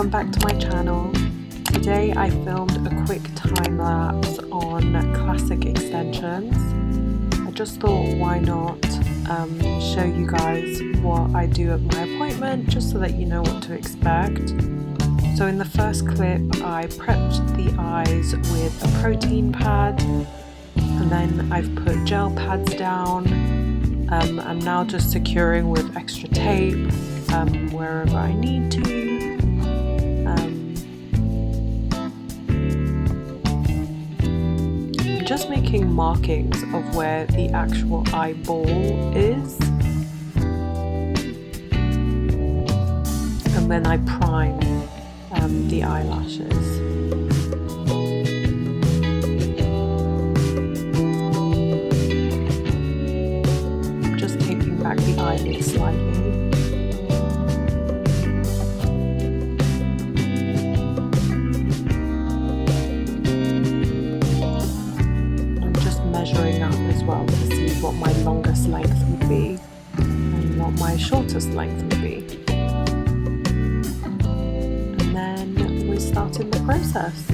welcome back to my channel. Today I filmed a quick time lapse on classic extensions. I just thought why not show you guys what I do at my appointment just so that you know what to expect. So in the first clip I prepped the eyes with a protein pad and then I've put gel pads down. I'm now just securing with extra tape wherever I need to. I'm just making markings of where the actual eyeball is, and then I prime the eyelashes. Just taping back the eyelid slightly. Measuring up as well to see what my longest length would be and what my shortest length would be. And then we start in the process.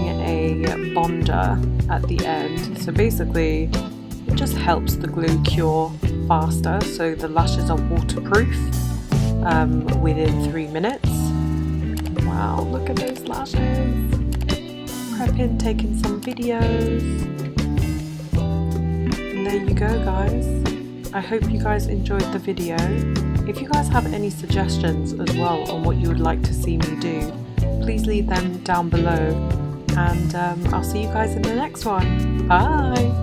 using a bonder at the end. So basically it just helps the glue cure faster, so the lashes are waterproof within 3 minutes. Wow, look at those lashes. Prepping, taking some videos. And there you go, guys. I hope you guys enjoyed the video. If you guys have any suggestions as well on what you would like to see me do, please leave them down below. And I'll see you guys in the next one. Bye!